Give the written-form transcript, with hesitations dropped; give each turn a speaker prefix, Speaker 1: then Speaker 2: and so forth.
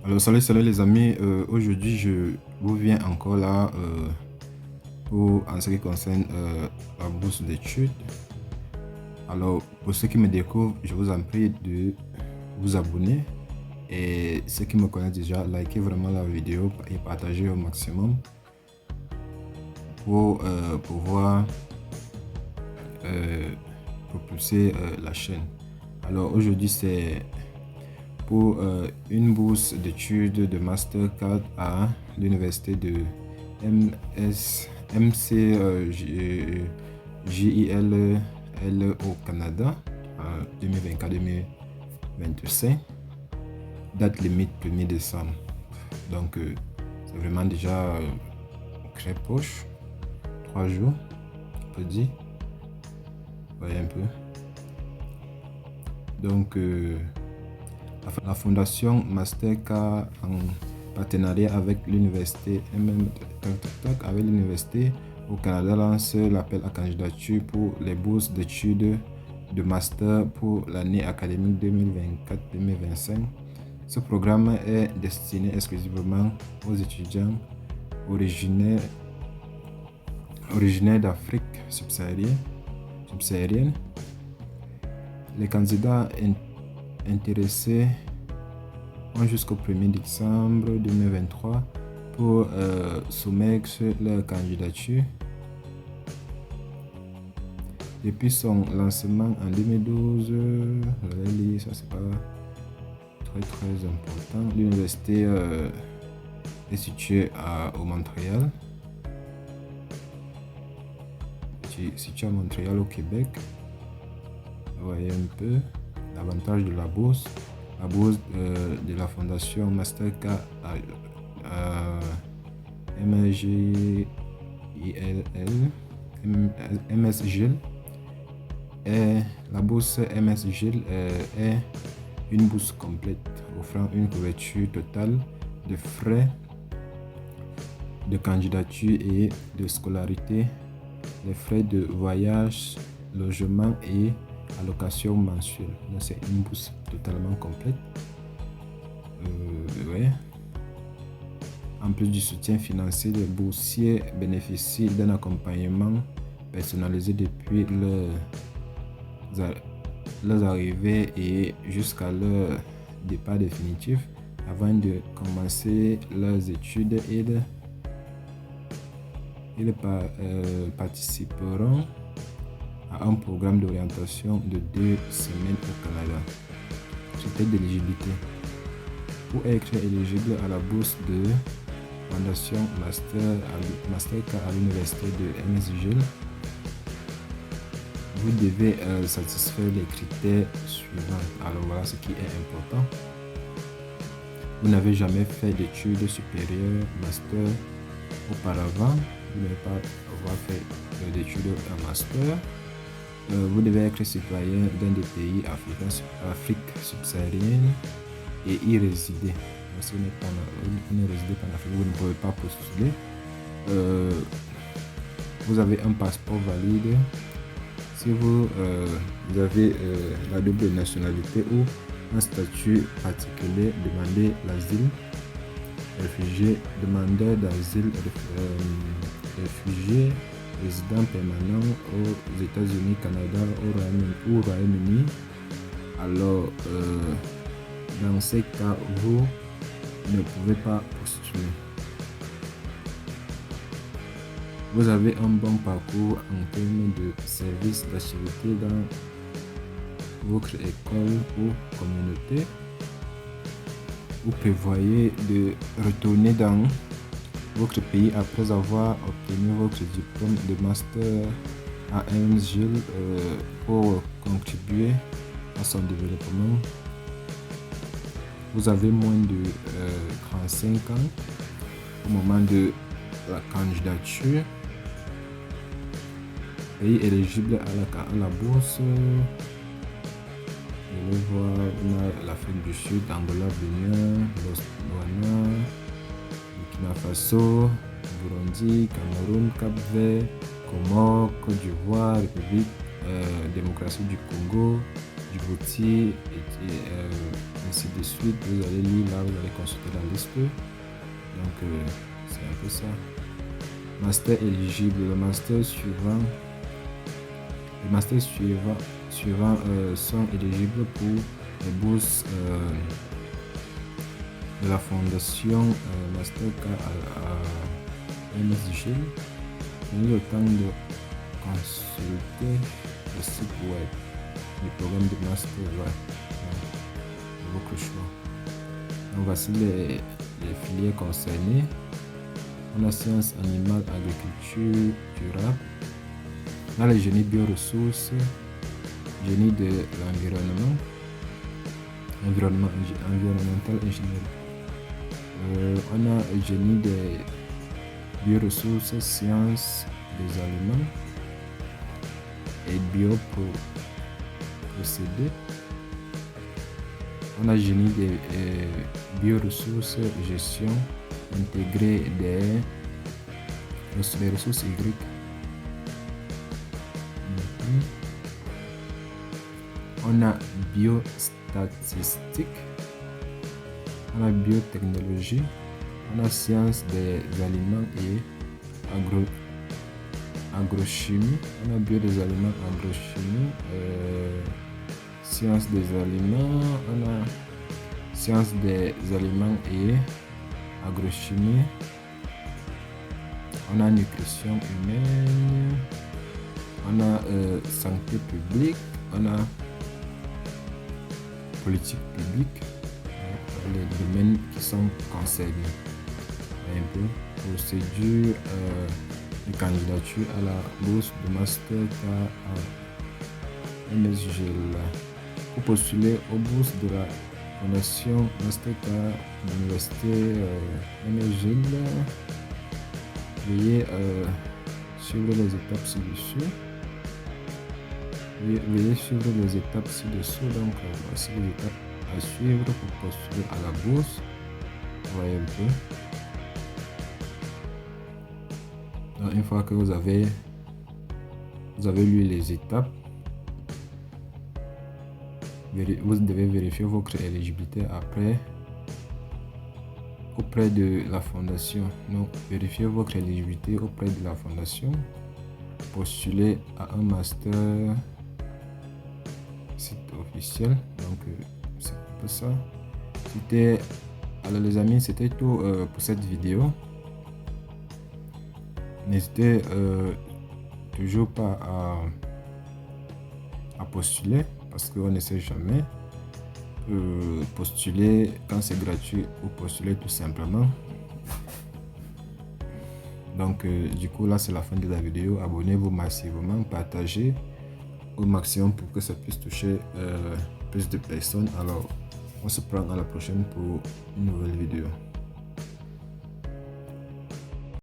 Speaker 1: Alors salut les amis, aujourd'hui je vous viens encore là pour en ce qui concerne la bourse d'études. Alors pour ceux qui me découvrent, je vous en prie de vous abonner, et ceux qui me connaissent déjà, likez vraiment la vidéo et partagez au maximum pour pouvoir propulser la chaîne. Alors aujourd'hui c'est pour une bourse d'études de Mastercard à l'université de MCJIL au Canada en 2024-2025. Date limite 1er décembre. Donc c'est vraiment déjà très proche. 3 jours, on peut dire. Voyez un peu. Donc la fondation Mastercard, en partenariat avec l'université au Canada, lance l'appel à candidature pour les bourses d'études de master pour l'année académique 2024-2025. Ce programme est destiné exclusivement aux étudiants originaires d'Afrique subsaharienne. Les candidats intéressés ont jusqu'au 1er décembre 2023 pour soumettre leur candidature. Depuis son lancement en 2012, ça c'est pas très important. L'université est située au Montréal. Située à Montréal au Québec. Vous voyez un peu l'avantage de la bourse. La bourse de la fondation Mastercard MSGIL la bourse MSGIL est une bourse complète offrant une couverture totale de frais de candidature et de scolarité, les frais de voyage, logement et allocation mensuelle. Donc c'est une bourse totalement complète. Ouais. En plus du soutien financier, les boursiers bénéficient d'un accompagnement personnalisé depuis leurs arrivées et jusqu'à leur départ définitif. Avant de commencer leurs études, ils participeront à un programme d'orientation de 2 semaines au Canada. Critères d'éligibilité. Pour être éligible à la bourse de fondation Mastercard à l'université de MSGIL, vous devez satisfaire les critères suivants. Alors voilà ce qui est important. Vous n'avez jamais fait d'études supérieures, master auparavant. Vous n'avez pas avoir fait d'études en master. Vous devez être citoyen d'un des pays Afrique subsaharienne et y résider. Si vous ne résidez pas en Afrique, vous ne pouvez pas postuler. Vous avez un passeport valide. Si vous avez la double nationalité ou un statut particulier, demandez l'asile, réfugié, demandeur d'asile, réfugié, résident permanent aux États-Unis, Canada ou Royaume-Uni. Alors, dans ces cas, vous ne pouvez pas postuler. Vous avez un bon parcours en termes de services d'activité dans votre école ou communauté. Vous prévoyez de retourner dans votre pays après avoir obtenu votre diplôme de master à MSGIL pour contribuer à son développement. Vous avez moins de 35 ans au moment de la candidature. Pays éligible à la bourse. On voit l'Afrique du Sud, Angola, Bénin, Botswana, Burkina Faso, Burundi, Cameroun, Cap-Vert, Comores, Côte d'Ivoire, République démocratique du Congo, Djibouti, et ainsi de suite. Vous allez lire là, vous allez consulter la liste. Donc, c'est un peu ça. Master éligible. Le master suivant sont éligibles pour les bourses de la fondation Mastercard à MSG. Prenez le temps de consulter le site web du programme de master de votre choix. Donc voici les filières concernées. On a sciences animales, agriculture durable. On a le génie bioressources, génie de l'environnement, environnemental ingénierie. On a le génie des bioressources, sciences des aliments et bioprocédés. On a génie des bioressources, gestion intégrée des ressources hydriques. On a biostatistique, on a biotechnologie, on a sciences des aliments et agrochimie, on a bio des aliments, agrochimie, sciences des aliments, on a sciences des aliments et agrochimie, on a nutrition humaine, on a santé publique, on a politique publique, les domaines qui sont concernés. Un peu procédure de candidature à la bourse de Mastercard à MSG. Pour postuler aux bourses de la fondation Mastercard de l'université MSG, veuillez suivre les étapes ci-dessus. Veuillez suivre les étapes ci-dessous. Donc, voici les étapes à suivre pour postuler à la bourse. Vous voyez un peu. Donc, une fois que vous avez lu les étapes, vous devez vérifier votre éligibilité auprès de la fondation. Donc, vérifiez votre éligibilité auprès de la fondation. Postuler à un master site officiel. Donc c'est un peu ça. Alors les amis, c'était tout pour cette vidéo. N'hésitez toujours pas à postuler, parce qu'on ne sait jamais. Postuler quand c'est gratuit ou postuler tout simplement. Donc du coup là c'est la fin de la vidéo. Abonnez-vous massivement, partagez au maximum pour que ça puisse toucher plus de personnes. Alors on se prend à la prochaine pour une nouvelle vidéo.